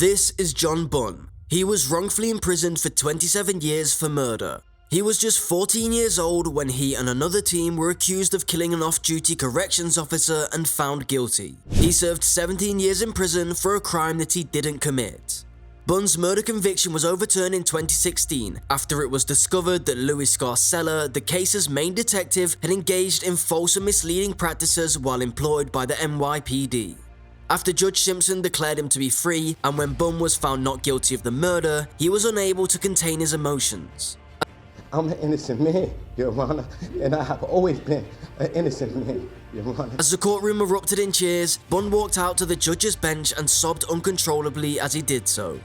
This is John Bunn. He was wrongfully imprisoned for 27 years for murder. He was just 14 years old when he and another team were accused of killing an off-duty corrections officer and found guilty. He served 17 years in prison for a crime that he didn't commit. Bunn's murder conviction was overturned in 2016 after it was discovered that Louis Scarcella, the case's main detective, had engaged in false and misleading practices while employed by the NYPD. After Judge Simpson declared him to be free, and when Bunn was found not guilty of the murder, he was unable to contain his emotions. I'm an innocent man, Your Honor, and I have always been an innocent man, Your Honor. As the courtroom erupted in cheers, Bunn walked out to the judge's bench and sobbed uncontrollably as he did so.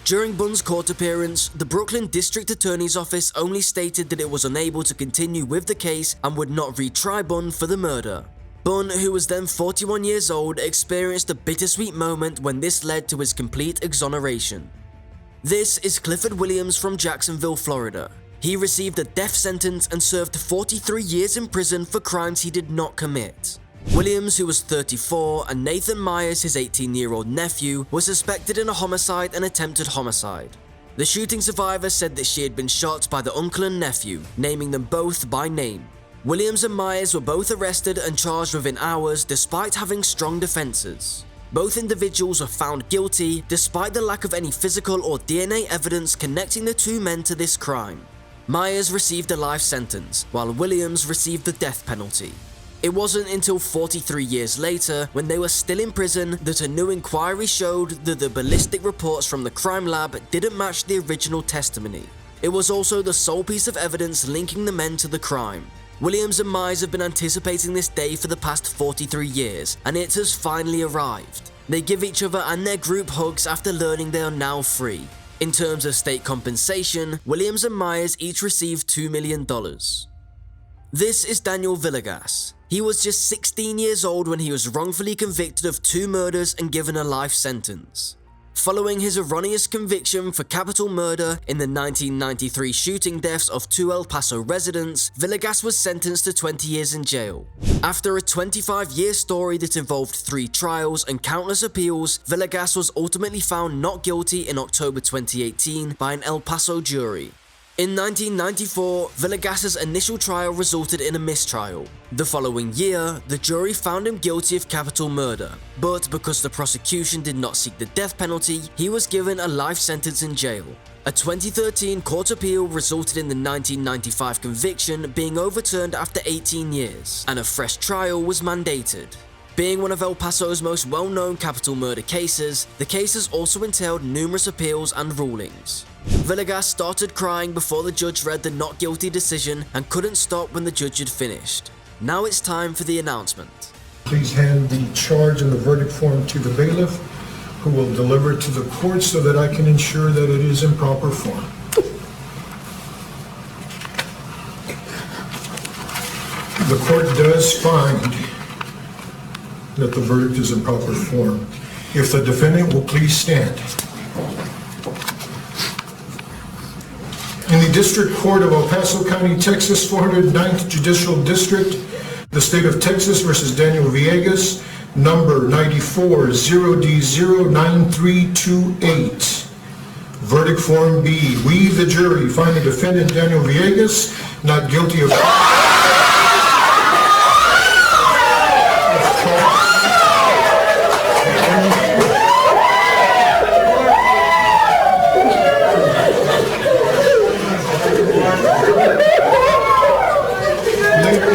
During Bunn's court appearance, the Brooklyn District Attorney's Office only stated that it was unable to continue with the case and would not retry Bunn for the murder. Bunn, who was then 41 years old, experienced a bittersweet moment when this led to his complete exoneration. This is Clifford Williams from Jacksonville, Florida. He received a death sentence and served 43 years in prison for crimes he did not commit. Williams, who was 34, and Nathan Myers, his 18-year-old nephew, were suspected in a homicide and attempted homicide. The shooting survivor said that she had been shot by the uncle and nephew, naming them both by name. Williams and Myers were both arrested and charged within hours despite having strong defenses. Both individuals were found guilty despite the lack of any physical or DNA evidence connecting the two men to this crime. Myers received a life sentence, while Williams received the death penalty. It wasn't until 43 years later, when they were still in prison, that a new inquiry showed that the ballistic reports from the crime lab didn't match the original testimony. It was also the sole piece of evidence linking the men to the crime. Williams and Myers have been anticipating this day for the past 43 years, and it has finally arrived. They give each other and their group hugs after learning they are now free. In terms of state compensation, Williams and Myers each received $2 million. This is Daniel Villegas. He was just 16 years old when he was wrongfully convicted of 2 murders and given a life sentence. Following his erroneous conviction for capital murder in the 1993 shooting deaths of 2 El Paso residents, Villegas was sentenced to 20 years in jail. After a 25-year story that involved 3 trials and countless appeals, Villegas was ultimately found not guilty in October 2018 by an El Paso jury. In 1994, Villegas's initial trial resulted in a mistrial. The following year, the jury found him guilty of capital murder, but because the prosecution did not seek the death penalty, he was given a life sentence in jail. A 2013 court appeal resulted in the 1995 conviction being overturned after 18 years, and a fresh trial was mandated. Being one of El Paso's most well-known capital murder cases, the case has also entailed numerous appeals and rulings. Villegas started crying before the judge read the not guilty decision and couldn't stop when the judge had finished. Now it's time for the announcement. Please hand the charge and the verdict form to the bailiff, who will deliver it to the court so that I can ensure that it is in proper form. The court does find that the verdict is in proper form. If the defendant will please stand. In the District Court of El Paso County, Texas, 409th Judicial District, the State of Texas versus Daniel Villegas, number 94 0D09328. Verdict Form B. We, the jury, find the defendant Daniel Villegas not guilty of...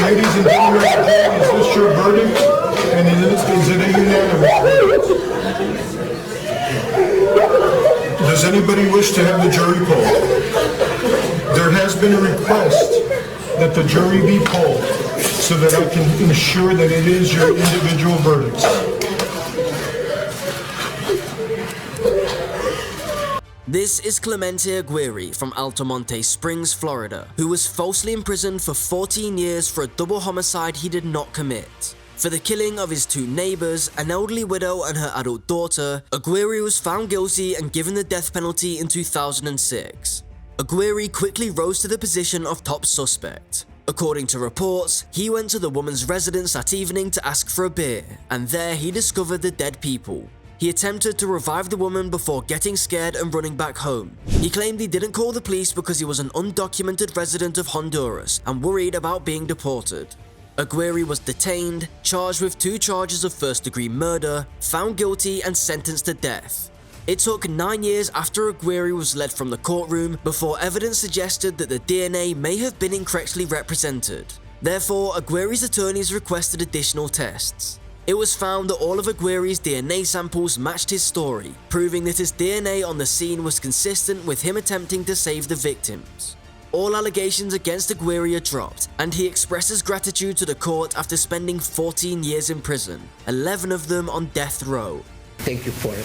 Ladies and gentlemen, is this your verdict? And is it a unanimous verdict? Does anybody wish to have the jury polled? There has been a request that the jury be polled so that I can ensure that it is your individual verdicts. This is Clemente Aguirre from Altamonte Springs, Florida, who was falsely imprisoned for 14 years for a double homicide he did not commit. For the killing of his 2 neighbors, an elderly widow and her adult daughter, Aguirre was found guilty and given the death penalty in 2006. Aguirre quickly rose to the position of top suspect. According to reports, he went to the woman's residence that evening to ask for a beer, and there he discovered the dead people. He attempted to revive the woman before getting scared and running back home. He claimed he didn't call the police because he was an undocumented resident of Honduras and worried about being deported. Aguirre was detained, charged with 2 charges of first-degree murder, found guilty and sentenced to death. It took 9 years after Aguirre was led from the courtroom before evidence suggested that the DNA may have been incorrectly represented. Therefore, Aguirre's attorneys requested additional tests. It was found that all of Aguirre's DNA samples matched his story, proving that his DNA on the scene was consistent with him attempting to save the victims. All allegations against Aguirre are dropped, and he expresses gratitude to the court after spending 14 years in prison, 11 of them on death row. Thank you for it.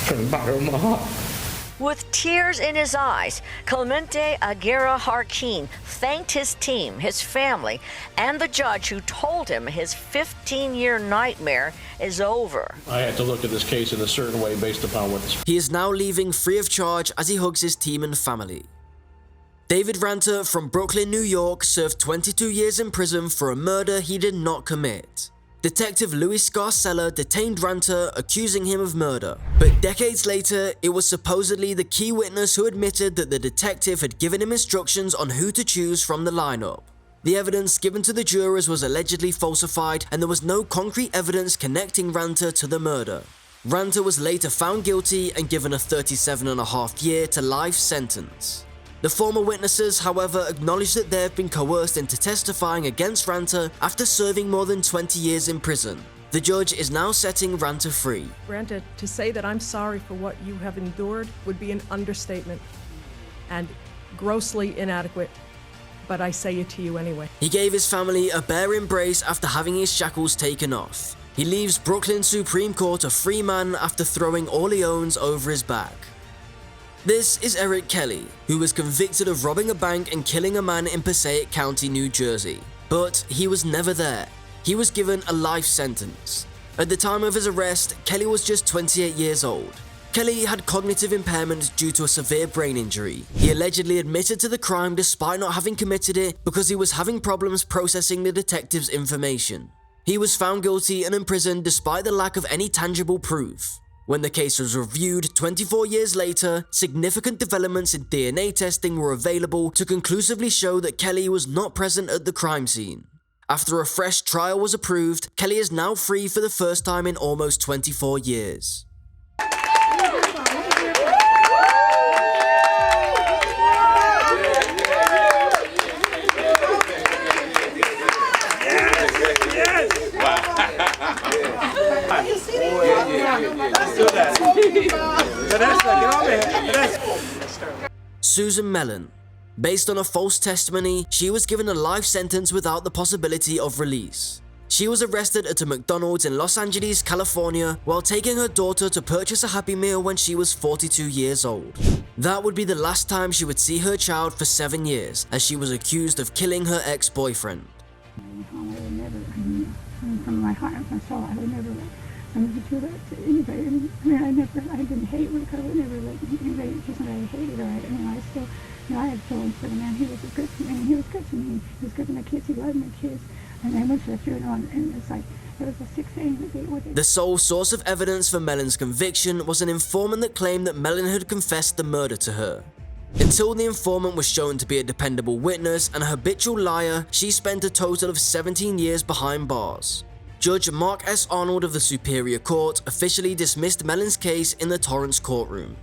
From the bottom of my heart. With tears in his eyes, Clemente Aguirre Jarquin thanked his team, his family, and the judge who told him his 15-year nightmare is over. I had to look at this case in a certain way based upon what this. He is now leaving free of charge as he hugs his team and family. David Ranter from Brooklyn, New York served 22 years in prison for a murder he did not commit. Detective Louis Scarcella detained Ranter, accusing him of murder. But decades later, it was supposedly the key witness who admitted that the detective had given him instructions on who to choose from the lineup. The evidence given to the jurors was allegedly falsified, and there was no concrete evidence connecting Ranter to the murder. Ranter was later found guilty and given a 37.5-year to life sentence. The former witnesses, however, acknowledged that they have been coerced into testifying against Ranter after serving more than 20 years in prison. The judge is now setting Ranter free. Ranter, to say that I'm sorry for what you have endured would be an understatement and grossly inadequate, but I say it to you anyway. He gave his family a bare embrace after having his shackles taken off. He leaves Brooklyn Supreme Court a free man after throwing all he owns over his back. This is Eric Kelly, who was convicted of robbing a bank and killing a man in Passaic County, New Jersey. But he was never there. He was given a life sentence. At the time of his arrest, Kelly was just 28 years old. Kelly had cognitive impairment due to a severe brain injury. He allegedly admitted to the crime despite not having committed it because he was having problems processing the detective's information. He was found guilty and imprisoned despite the lack of any tangible proof. When the case was reviewed 24 years later, significant developments in DNA testing were available to conclusively show that Kelly was not present at the crime scene. After a fresh trial was approved, Kelly is now free for the first time in almost 24 years. Susan Mellon. Based on a false testimony, she was given a life sentence without the possibility of release. She was arrested at a McDonald's in Los Angeles, California, while taking her daughter to purchase a Happy Meal when she was 42 years old. That would be the last time she would see her child for 7 years, as she was accused of killing her ex-boyfriend. From my heart and my soul, I would never do that to anybody. I didn't hate Rick. I would never let anybody, just that I hated her. I still, I had feelings for the man. He was good to me. He was good to me. He was good to my kids. He loved my kids. And I went to the funeral, and it's like, it was a 6 a.m. The sole source of evidence for Mellon's conviction was an informant that claimed that Mellon had confessed the murder to her. Until the informant was shown to be a dependable witness and a habitual liar, she spent a total of 17 years behind bars. Judge Mark S. Arnold of the Superior Court officially dismissed Mellon's case in the Torrance courtroom.